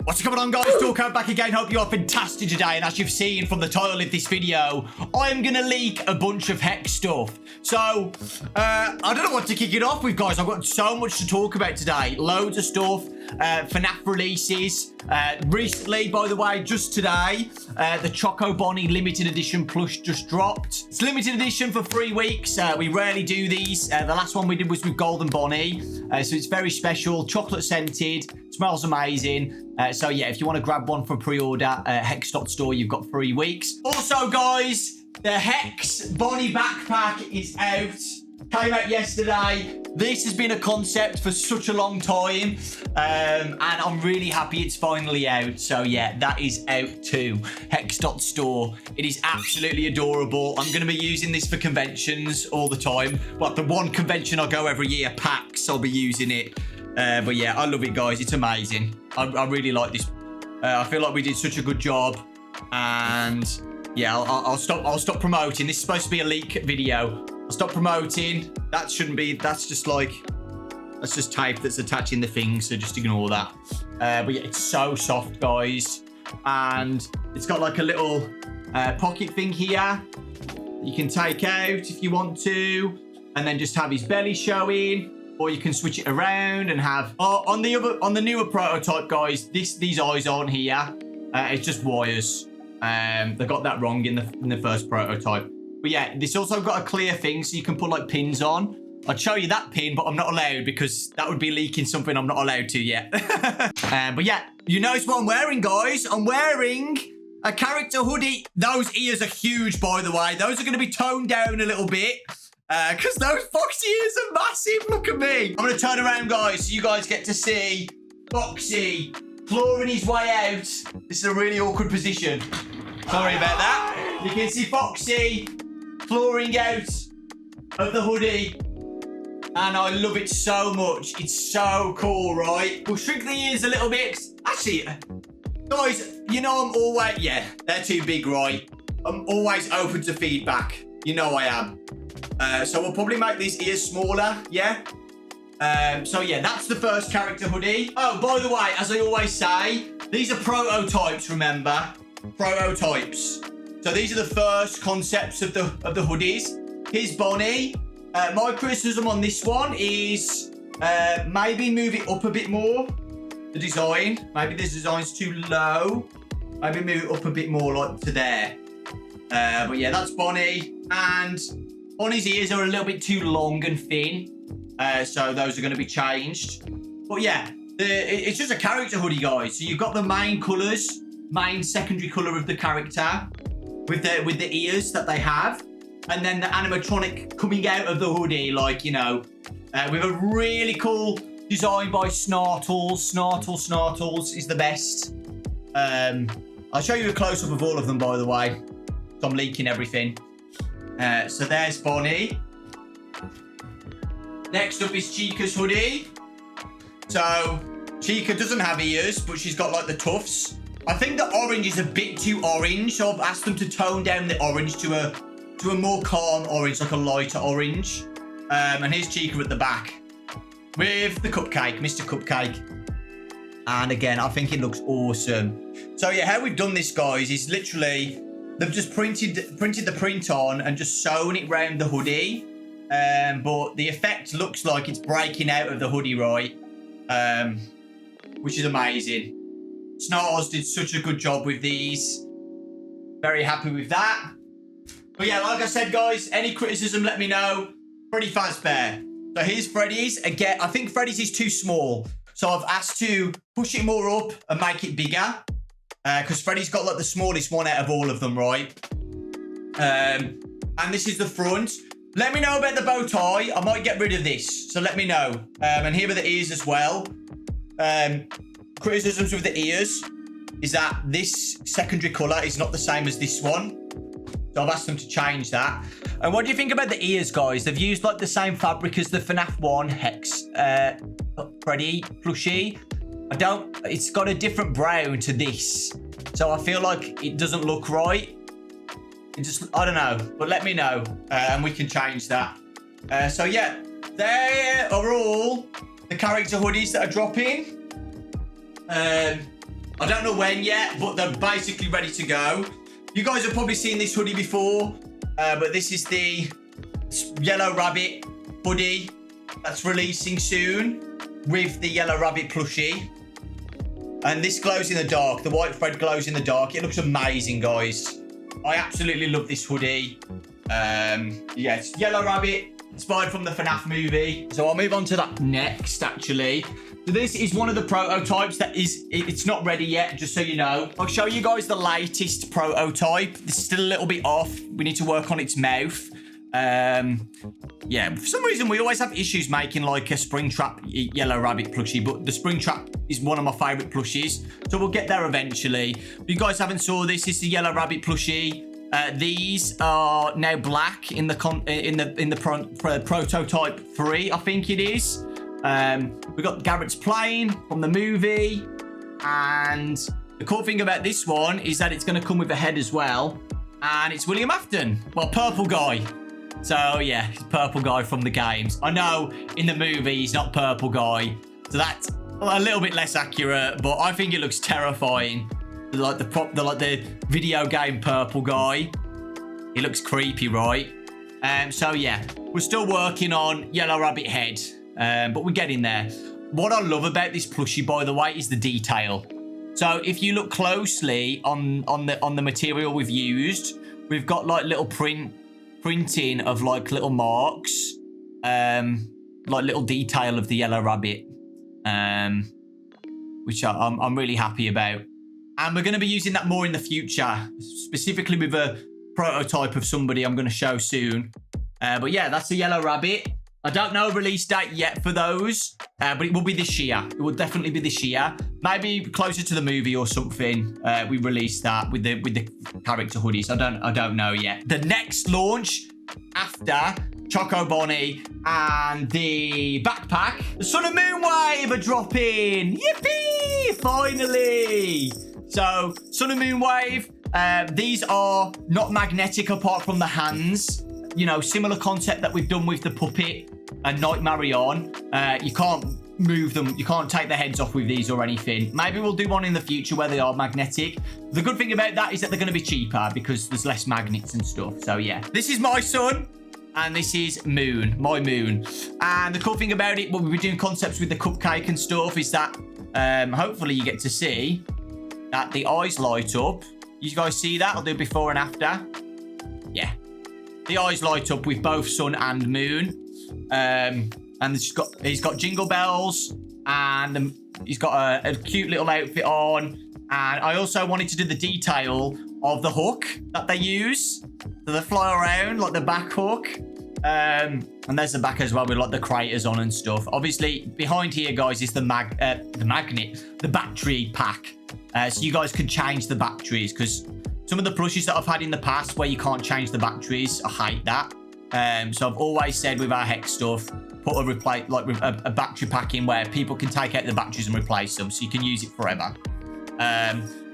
What's going on, guys? Dawko back again. Hope you are fantastic today. And as you've seen from the title of this video, I'm going to leak a bunch of Hex stuff. So, I don't know what to kick it off with, guys. I've got so much to talk about today. Loads of stuff. FNAF releases. Recently, by the way, just today, the Hex Bonnie limited edition plush just dropped. It's limited edition for 3 weeks. We rarely do these. The last one we did was with Golden Bonnie. So it's very special. Chocolate scented. Smells amazing. So yeah, if you want to grab one for pre-order, hex.store, you've got 3 weeks. Also, guys, the Hex Bonnie backpack is out. Came out yesterday. This has been a concept for such a long time. And I'm really happy it's finally out. So yeah, that is out too. Hex.store. It is absolutely adorable. I'm going to be using this for conventions all the time. Well, the one convention I go every year, PAX, I'll be using it. But yeah, I love it, guys. It's amazing. I really like this. I feel like we did such a good job. And yeah, I'll stop promoting. This is supposed to be a leak video. I'll stop promoting. That shouldn't be. That's just tape that's attaching the thing. So just ignore that. But yeah, it's so soft, guys. And it's got like a little pocket thing here you can take out if you want to, and then just have his belly showing. Or you can switch it around and have on the newer prototype, guys. These eyes aren't here. It's just wires. They got that wrong in the first prototype. But yeah, this also got a clear thing, so you can put like pins on. I'd show you that pin, but I'm not allowed because that would be leaking something I'm not allowed to yet. But yeah, you notice what I'm wearing, guys. I'm wearing a character hoodie. Those ears are huge, by the way. Those are going to be toned down a little bit. Because those Foxy ears are massive. Look at me. I'm going to turn around, guys, so you guys get to see Foxy clawing his way out. This is a really awkward position. Sorry about that. You can see Foxy clawing out of the hoodie. And I love it so much. It's so cool, right? We'll shrink the ears a little bit. Actually, guys, you know I'm always... Yeah, they're too big, right? I'm always open to feedback. You know I am. So we'll probably make these ears smaller, yeah? So yeah, that's the first character hoodie. Oh, by the way, as I always say, these are prototypes, remember? Prototypes. So these are the first concepts of the hoodies. Here's Bonnie. My criticism on this one is maybe move it up a bit more, the design. Maybe this design's too low. Maybe move it up a bit more, like to there. But yeah, that's Bonnie. And Bonnie's ears are a little bit too long and thin. So those are going to be changed. But yeah, it's just a character hoodie, guys. So you've got the main colours, main secondary colour of the character with the ears that they have. And then the animatronic coming out of the hoodie, like, you know, with a really cool design by Snartles. Snartles is the best. I'll show you a close-up of all of them, by the way. So I'm leaking everything. So there's Bonnie. Next up is Chica's hoodie. So Chica doesn't have ears, but she's got like the tufts. I think the orange is a bit too orange, so I've asked them to tone down the orange to a more calm orange, like a lighter orange. And here's Chica at the back with the cupcake, Mr. Cupcake. And again, I think it looks awesome. So yeah, how we've done this, guys, is literally they've just printed the print on and just sewn it round the hoodie. But the effect looks like it's breaking out of the hoodie, right? Which is amazing. Snarls did such a good job with these. Very happy with that. But yeah, like I said, guys, any criticism, let me know. Freddy Fazbear. So here's Freddy's. Again, I think Freddy's is too small. So I've asked to push it more up and make it bigger. Because Freddy's got like the smallest one out of all of them, right? And this is the front. Let me know about the bow tie. I might get rid of this. So let me know. And here are the ears as well. Criticisms with the ears is that this secondary colour is not the same as this one. So I've asked them to change that. And what do you think about the ears, guys? They've used like the same fabric as the FNAF 1 Hex Freddy plushie. It's got a different brown to this. So I feel like it doesn't look right. I don't know, but let me know and we can change that. So yeah, there are all the character hoodies that are dropping. I don't know when yet, but they're basically ready to go. You guys have probably seen this hoodie before, but this is the Yellow Rabbit hoodie that's releasing soon with the Yellow Rabbit plushie. And this glows in the dark. The white thread glows in the dark. It looks amazing, guys. I absolutely love this hoodie. Yeah, it's Yellow Rabbit, inspired from the FNAF movie. So I'll move on to that next, actually. So this is one of the prototypes that it's not ready yet, just so you know. I'll show you guys the latest prototype. This is still a little bit off. We need to work on its mouth. Yeah, for some reason we always have issues making like a Springtrap Yellow Rabbit plushie, but the Springtrap is one of my favorite plushies, so we'll get there eventually. If you guys haven't saw this, this is the Yellow Rabbit plushie. These are now black in the prototype 3, I think it is. We've got Garrett's plane from the movie, and the cool thing about this one is that it's going to come with a head as well, and it's William Afton, well, purple guy. So yeah, he's purple guy from the games. I know in the movie he's not purple guy, so that's a little bit less accurate, but I think it looks terrifying. Like the video game purple guy. He looks creepy, right? So yeah, we're still working on Yellow Rabbit head, but we're getting there. What I love about this plushie, by the way, is the detail. So if you look closely on the material we've used, we've got like little printing of like little marks, like little detail of the Yellow Rabbit, which I'm really happy about. And we're going to be using that more in the future, specifically with a prototype of somebody I'm going to show soon. But yeah, that's the Yellow Rabbit. I don't know a release date yet for those, but it will be this year. It will definitely be this year. Maybe closer to the movie or something. We release that with the character hoodies. I don't know yet. The next launch after Choco Bonnie and the backpack, the Sun and Moon Wave are dropping. Yippee! Finally! So, Sun and Moon Wave, these are not magnetic apart from the hands. You know, similar concept that we've done with the puppet and Nightmare on. You can't move them. You can't take the heads off with these or anything. Maybe we'll do one in the future where they are magnetic. The good thing about that is that they're going to be cheaper because there's less magnets and stuff. So, yeah. This is my sun. And this is Moon, my Moon. And the cool thing about it, what we've been doing concepts with the cupcake and stuff, is that hopefully you get to see that the eyes light up. You guys see that? I'll do before and after. Yeah. The eyes light up with both sun and moon. And he's got jingle bells. And he's got a cute little outfit on. And I also wanted to do the detail of the hook that they use. So they fly around, like the back hook. And there's the back as well with like the craters on and stuff. Obviously, behind here, guys, is the magnet, the battery pack. So you guys can change the batteries, because some of the plushies that I've had in the past where you can't change the batteries, I hate that. So I've always said with our Hex stuff, put a battery pack in where people can take out the batteries and replace them, so you can use it forever.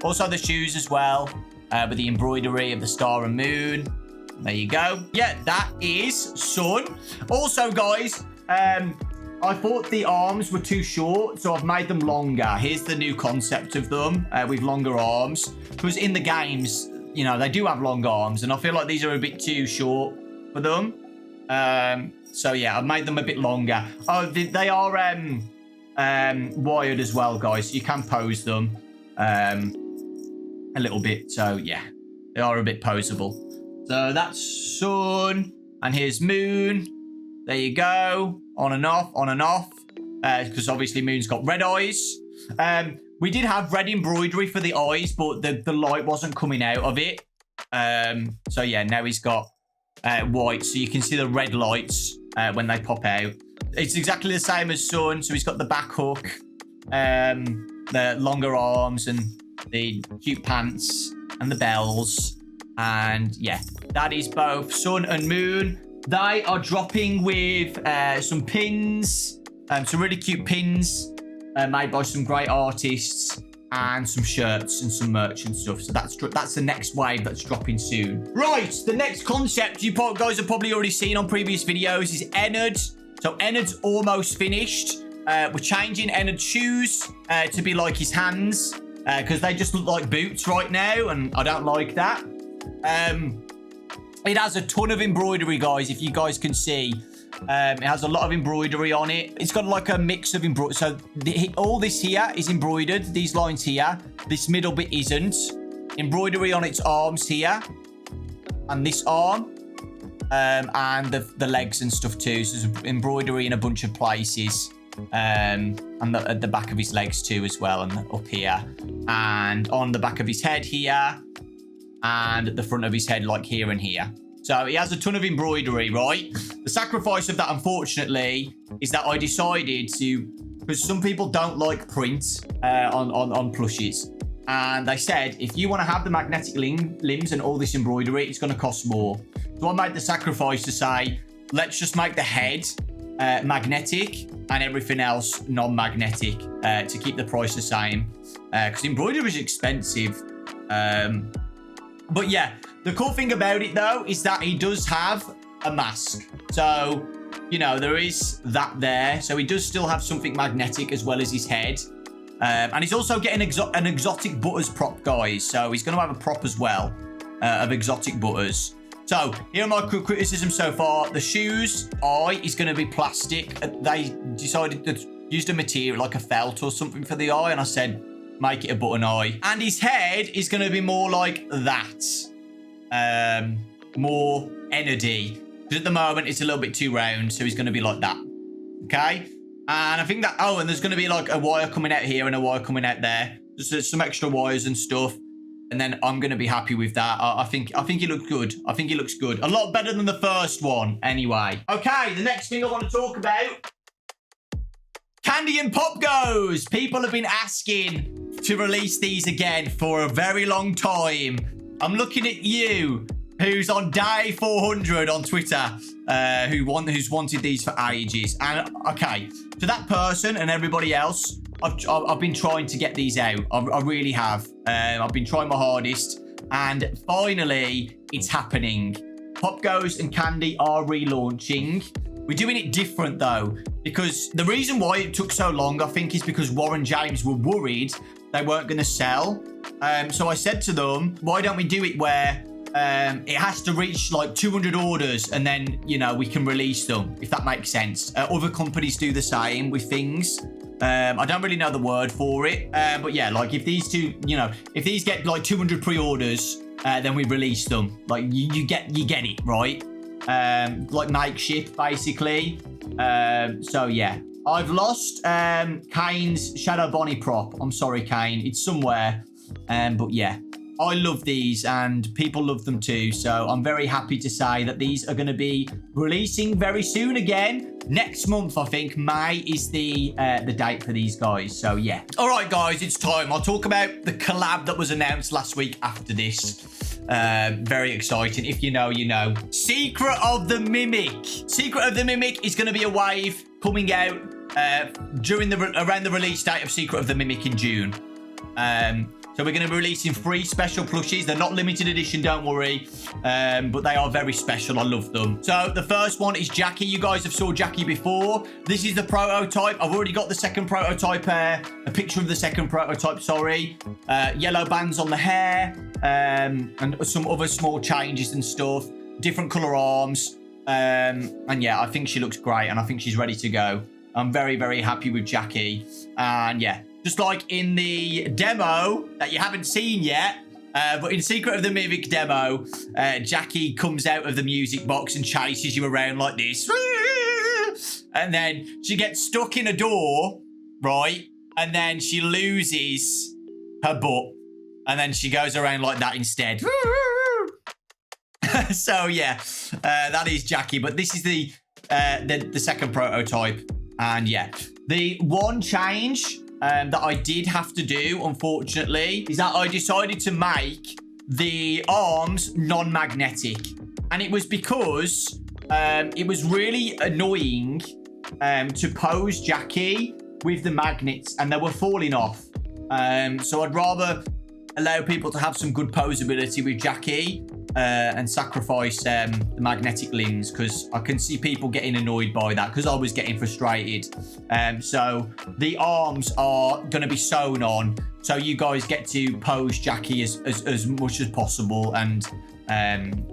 Also the shoes as well, with the embroidery of the star and moon. There you go. Yeah, that is Sun. Also, guys, I thought the arms were too short, so I've made them longer. Here's the new concept of them with longer arms. Because in the games, you know, they do have long arms, and I feel like these are a bit too short for them. So, yeah, I've made them a bit longer. Oh, they are wired as well, guys. So you can pose them a little bit. So, yeah, they are a bit poseable. So that's Sun, and here's Moon. There you go. On and off, on and off. Because obviously Moon's got red eyes. We did have red embroidery for the eyes, but the light wasn't coming out of it. So yeah, now he's got white, so you can see the red lights when they pop out. It's exactly the same as Sun, so he's got the back hook, the longer arms, and the cute pants, and the bells. And yeah, that is both Sun and Moon. They are dropping with some pins, some really cute pins made by some great artists, and some shirts and some merch and stuff. So that's the next wave that's dropping soon. Right, the next concept you guys have probably already seen on previous videos is Ennard. So Ennard's almost finished. We're changing Ennard's shoes to be like his hands. because they just look like boots right now, and I don't like that. It has a ton of embroidery, guys, if you guys can see. It has a lot of embroidery on it. It's got like a mix of embroidery. So all this here is embroidered. These lines here. This middle bit isn't. Embroidery on its arms here. And this arm. And the legs and stuff too. So there's embroidery in a bunch of places. And at the back of his legs too as well. And up here. And on the back of his head here. And at the front of his head, like here and here. So he has a ton of embroidery, right? The sacrifice of that, unfortunately, is that I decided to, because some people don't like print on plushies. And they said, if you want to have the magnetic limbs and all this embroidery, it's going to cost more. So I made the sacrifice to say, let's just make the head magnetic and everything else non-magnetic to keep the price the same. Because embroidery is expensive. But yeah, the cool thing about it, though, is that he does have a mask. So, you know, there is that there. So he does still have something magnetic as well as his head. And he's also getting an exotic butters prop, guys. So he's going to have a prop as well of exotic butters. So here are my criticisms so far. The shoes, eye is going to be plastic. They decided to use a material like a felt or something for the eye. And I said, make it a button eye. And his head is going to be more like that. More Ennard-y. Because at the moment, it's a little bit too round. So he's going to be like that. Okay? And I think that... Oh, and there's going to be like a wire coming out here and a wire coming out there. Just some extra wires and stuff. And then I'm going to be happy with that. I think he looks good. I think he looks good. A lot better than the first one, anyway. Okay, the next thing I want to talk about... Candy and Pop Goes. People have been asking to release these again for a very long time. I'm looking at you, who's on day 400 on Twitter, who's wanted these for ages. And okay, to that person and everybody else, I've been trying to get these out. I really have. I've been trying my hardest, and finally, it's happening. Pop Goes and Candy are relaunching. We're doing it different, though, because the reason why it took so long, I think, is because Warren James were worried they weren't going to sell. So I said to them, why don't we do it where it has to reach like 200 orders and then, you know, we can release them, if that makes sense. Other companies do the same with things. I don't really know the word for it. But yeah, like if these two, you know, if these get like 200 pre-orders, then we release them. Like you get it, right? Like makeshift, basically. So yeah, I've lost Kane's Shadow Bonnie prop. I'm sorry, Kane. It's somewhere. But yeah, I love these and people love them too. So I'm very happy to say that these are going to be releasing very soon again. Next month, I think May is the date for these guys. So yeah. All right, guys, it's time. I'll talk about the collab that was announced last week after this. Very exciting. If you know, you know. Secret of the Mimic. Secret of the Mimic is going to be a wave coming out around the release date of Secret of the Mimic in June. So we're going to be releasing 3 special plushies. They're not limited edition, don't worry. But they are very special. I love them. So the first one is Jackie. You guys have saw Jackie before. This is the prototype. I've already got the second prototype, a picture of the second prototype, sorry. Yellow bands on the hair. And some other small changes and stuff. Different colour arms. And yeah, I think she looks great. And I think she's ready to go. I'm very, very happy with Jackie. And yeah. Just like in the demo that you haven't seen yet, but in Secret of the Mimic demo, Jackie comes out of the music box and chases you around like this. And then she gets stuck in a door, right? And then she loses her butt. And then she goes around like that instead. So yeah, that is Jackie. But this is the second prototype. And yeah, the one change... that I did have to do, unfortunately, is that I decided to make the arms non-magnetic. And it was because it was really annoying to pose Jackie with the magnets and they were falling off. So I'd rather allow people to have some good posability with Jackie and sacrifice the magnetic limbs, because I can see people getting annoyed by that, because I was getting frustrated. So the arms are going to be sewn on So you guys get to pose Jackie as much as possible, and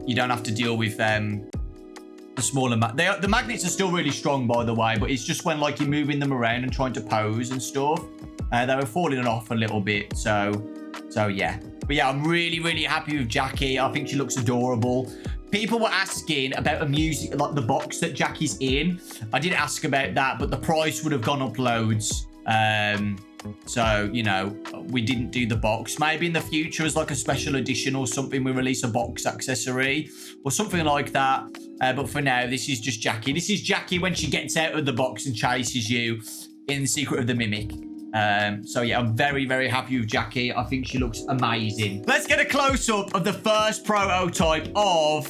you don't have to deal with the smaller the magnets are still really strong, by the way, but it's just when like you're moving them around and trying to pose and stuff, they were falling off a little bit. So yeah. But yeah, I'm really happy with Jackie. I think she looks adorable. People were asking about the music, like the box that Jackie's in. I did ask about that, but the price would have gone up loads. So, you know, we didn't do the box. Maybe in the future as like a special edition or something, we release a box accessory or something like that. But for now, this is just Jackie. This is Jackie when she gets out of the box and chases you in Secret of the Mimic. So yeah, I'm very happy with Jackie. I think she looks amazing. Let's get a close-up of the first prototype of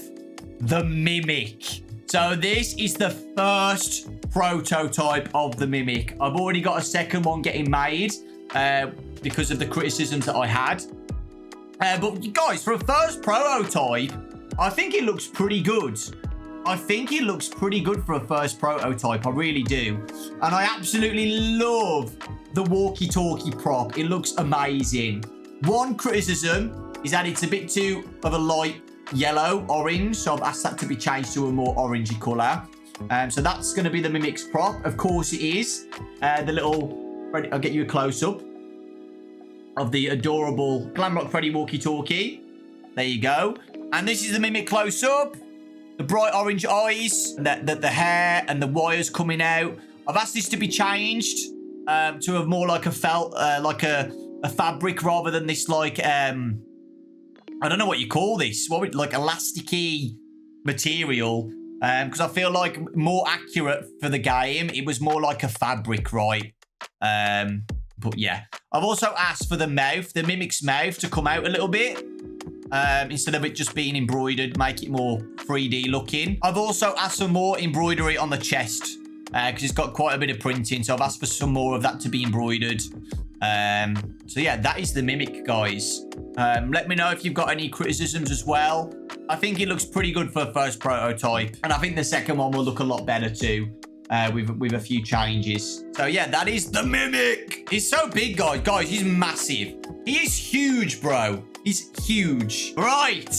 the Mimic. So this is the first prototype of the Mimic. I've already got a second one getting made because of the criticisms that I had. But guys, for a first prototype, I think it looks pretty good. I think it looks pretty good for a first prototype. I really do. And I absolutely love the walkie-talkie prop. It looks amazing. One criticism is that it's a bit too of a light yellow, orange. So I've asked that to be changed to a more orangey colour. So that's going to be the Mimic's prop. Of course it is. The little... I'll get you a close-up of the adorable Glamrock Freddy walkie-talkie. There you go. And this is the Mimic close-up. The bright orange eyes, the hair and the wires coming out. I've asked this to be changed to a more like a felt, like a fabric rather than this like, I don't know what you call this. What would, like elasticy material. Because I feel like more accurate for the game. It was more like a fabric, right? But yeah. I've also asked for the mouth, the Mimic's mouth to come out a little bit. Instead of it just being embroidered, make it more 3D looking. I've also asked for more embroidery on the chest because it's got quite a bit of printing. So I've asked for some more of that to be embroidered. So yeah, that is the Mimic, guys. Let me know if you've got any criticisms as well. I think it looks pretty good for a first prototype. And I think the second one will look a lot better too. With a few changes. So yeah, that is the Mimic. He's so big, guys. Guys, he's massive. He is huge, bro. He's huge. Right.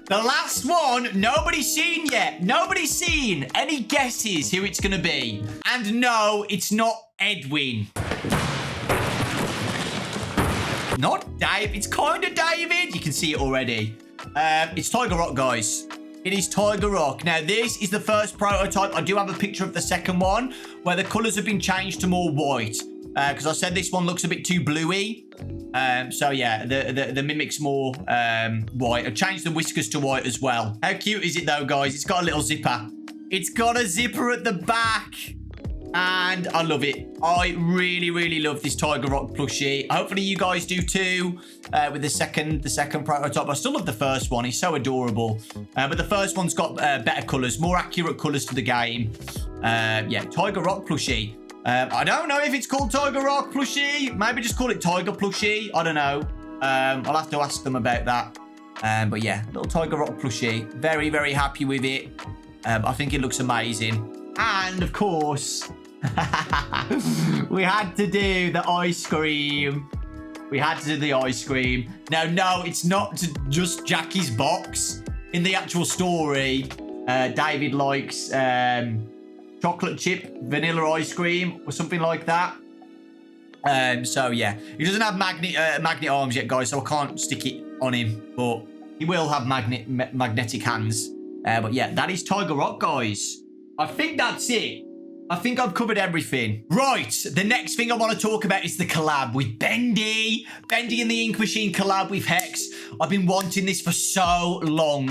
The last one, nobody's seen yet. Nobody's seen. Any guesses who it's going to be? And no, it's not Edwin. Not Dave. It's kind of David. You can see it already. It's Tiger Rock, guys. It is Tiger Rock. Now, this is the first prototype. I do have a picture of the second one where the colours have been changed to more white. Because I said this one looks a bit too bluey. So yeah, the Mimic's more white. I've changed the whiskers to white as well. How cute is it though, guys? It's got a little zipper. It's got a zipper at the back. And I love it. I really love this Tiger Rock plushie. Hopefully you guys do too. With the second prototype. I still love the first one. He's so adorable. But the first one's got better colours, more accurate colours for the game. Yeah, Tiger Rock plushie. I don't know if it's called Tiger Rock plushie. Maybe just call it Tiger plushie. I don't know. I'll have to ask them about that. But yeah, little Tiger Rock plushie. Very happy with it. I think it looks amazing. And of course, we had to do the ice cream. We had to do the ice cream. Now, no, it's not just Jackie's box. In the actual story, David likes chocolate chip vanilla ice cream or something like that. So yeah, he doesn't have magnet arms yet, guys, so I can't stick it on him, but he will have magnetic hands. But yeah, that is Tiger Rock, guys. I think that's it. I think I've covered everything. Right, the next thing I want to talk about is the collab with Bendy. Bendy and the Ink Machine collab with Hex. I've been wanting this for so long,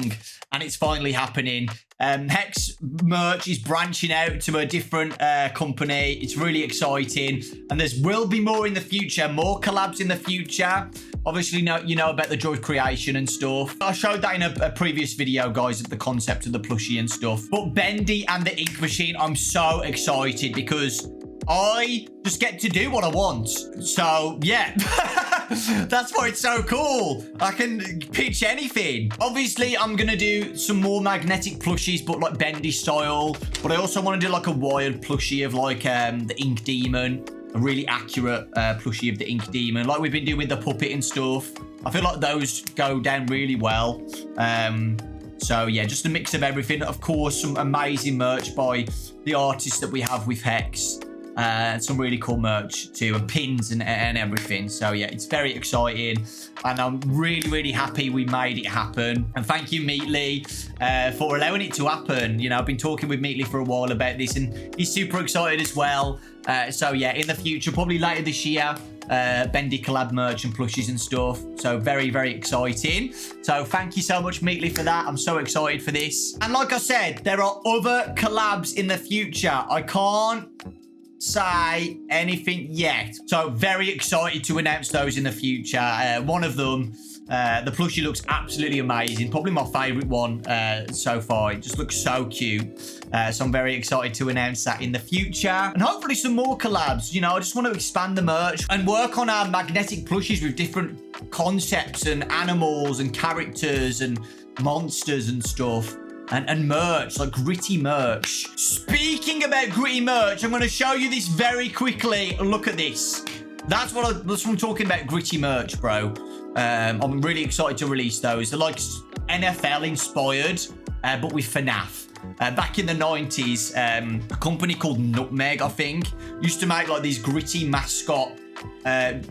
and it's finally happening. Hex merch is branching out to a different company. It's really exciting, and there will be more in the future, more collabs in the future. Obviously, you know about the Joy Creation and stuff. I showed that in a previous video, guys, of the concept of the plushie and stuff. But Bendy and the Ink Machine, I'm so excited because I just get to do what I want. So, yeah. That's why it's so cool. I can pitch anything. Obviously, I'm going to do some more magnetic plushies, but like Bendy style. But I also want to do like a wired plushie of like the Ink Demon. a really accurate plushie of the Ink Demon, like we've been doing with the puppet and stuff. I feel like those go down really well. So yeah, just a mix of everything. Of course, some amazing merch by the artists that we have with Hex. Some really cool merch too, and pins and everything. So yeah, it's very exciting, and I'm really happy we made it happen. And thank you, Meatly, for allowing it to happen. You know, I've been talking with Meatly for a while about this, and he's super excited as well. So yeah, in the future, probably later this year, Bendy collab merch and plushies and stuff. So very exciting. So thank you so much, Meatly, for that. I'm so excited for this. And like I said, there are other collabs in the future. I can't say anything yet, so very excited to announce those in the future. One of them, the plushie looks absolutely amazing, probably my favorite one so far. It just looks so cute, so I'm very excited to announce that in the future, and hopefully some more collabs. You know, I just want to expand the merch and work on our magnetic plushies with different concepts and animals and characters and monsters and stuff. And merch, like gritty merch. Speaking about gritty merch, I'm going to show you this very quickly. Look at this. That's what I'm talking about, gritty merch, bro. I'm really excited to release those. They're like NFL inspired, but with FNAF. Back in the 90s, a company called Nutmeg, I think, used to make like these gritty mascot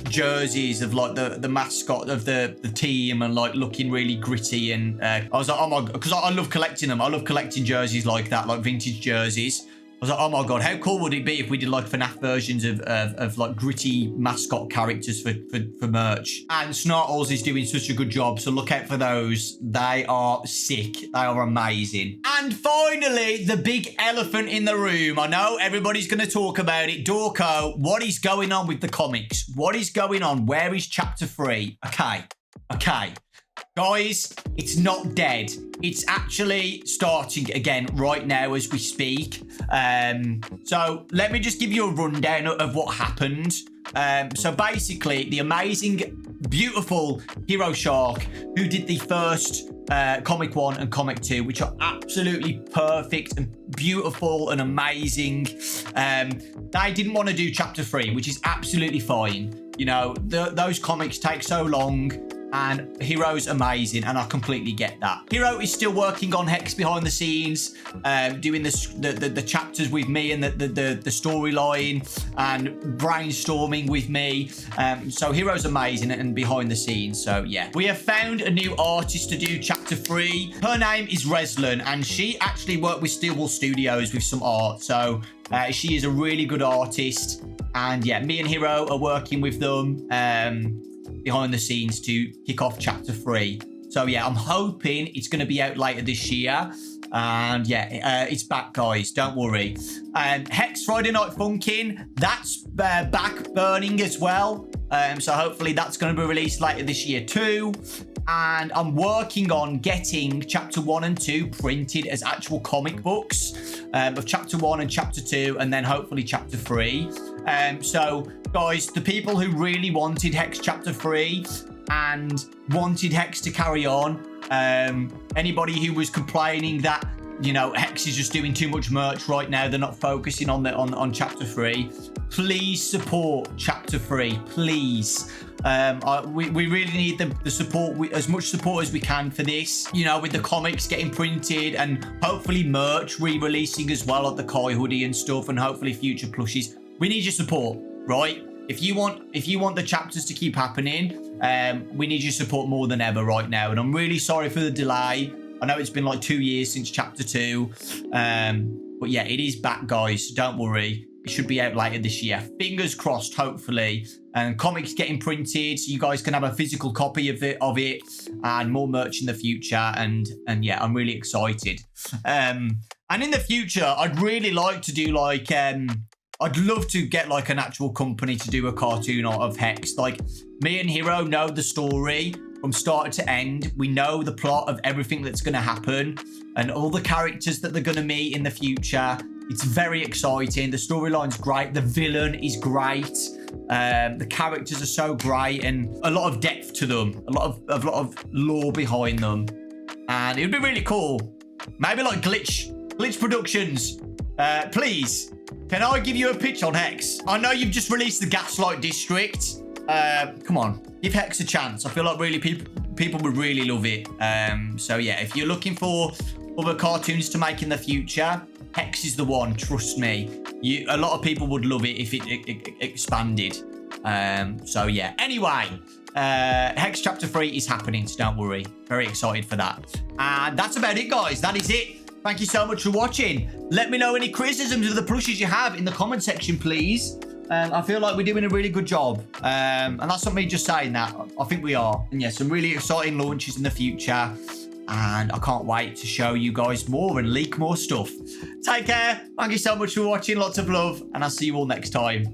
jerseys of like the mascot of the team, and like looking really gritty. And I was like, oh my god, because I love collecting them. I love collecting jerseys like that, like vintage jerseys. I was like, oh my god, how cool would it be if we did like FNAF versions of like gritty mascot characters for merch? And Snartles is doing such a good job, so look out for those. They are sick. They are amazing. And finally, the big elephant in the room. I know everybody's going to talk about it. Dawko, what is going on with the comics? What is going on? Where is Chapter 3? Okay. Guys, it's not dead. It's actually starting again right now as we speak. So let me just give you a rundown of what happened. So basically, the amazing, beautiful Hero Shark, who did the first comic 1 and comic 2, which are absolutely perfect and beautiful and amazing. They didn't want to do Chapter 3, which is absolutely fine. You know, those comics take so long. And Hero's amazing, and I completely get that. Hero is still working on Hex behind the scenes, doing the chapters with me and the storyline, and brainstorming with me. So Hero's amazing and behind the scenes. So yeah, we have found a new artist to do Chapter 3. Her name is Reslan, and she actually worked with Steelwool Studios with some art. So she is a really good artist, and yeah, me and Hero are working with them behind the scenes to kick off Chapter 3. So yeah, I'm hoping it's going to be out later this year. And yeah, it's back, guys. Don't worry. Hex Friday Night Funkin', that's back burning as well. So hopefully that's going to be released later this year too. And I'm working on getting Chapter 1 and 2 printed as actual comic books of Chapter 1 and Chapter 2, and then hopefully Chapter 3. So, guys, the people who really wanted Hex Chapter 3 and wanted Hex to carry on, anybody who was complaining that, you know, Hex is just doing too much merch right now, they're not focusing on Chapter 3, please support Chapter 3, please. We really need the support, as much support as we can for this, you know, with the comics getting printed and hopefully merch re-releasing as well, like the Kai hoodie and stuff, and hopefully future plushies. We need your support, right? If you want the chapters to keep happening, we need your support more than ever right now. And I'm really sorry for the delay. I know it's been like 2 years since Chapter 2. But yeah, it is back, guys. So don't worry. It should be out later this year. Fingers crossed, hopefully. And comics getting printed, so you guys can have a physical copy of it, and more merch in the future. And yeah, I'm really excited. And in the future, I'd really like to do like I'd love to get like an actual company to do a cartoon of Hex. Like, me and Hero know the story from start to end. We know the plot of everything that's going to happen and all the characters that they're going to meet in the future. It's very exciting. The storyline's great. The villain is great. The characters are so great, and a lot of depth to them. A lot of lore behind them. And it would be really cool. Maybe like Glitch Productions Please, can I give you a pitch on Hex? I know you've just released the Gaslight District. Come on, give Hex a chance. I feel like really people would really love it. So yeah, if you're looking for other cartoons to make in the future, Hex is the one. Trust me. A lot of people would love it if it expanded. So yeah. Anyway, Hex Chapter 3 is happening, so don't worry. Very excited for that. And that's about it, guys. That is it. Thank you so much for watching. Let me know any criticisms of the plushies you have in the comment section, please. I feel like we're doing a really good job. And that's not me just saying that. I think we are. And yeah, some really exciting launches in the future. And I can't wait to show you guys more and leak more stuff. Take care. Thank you so much for watching. Lots of love. And I'll see you all next time.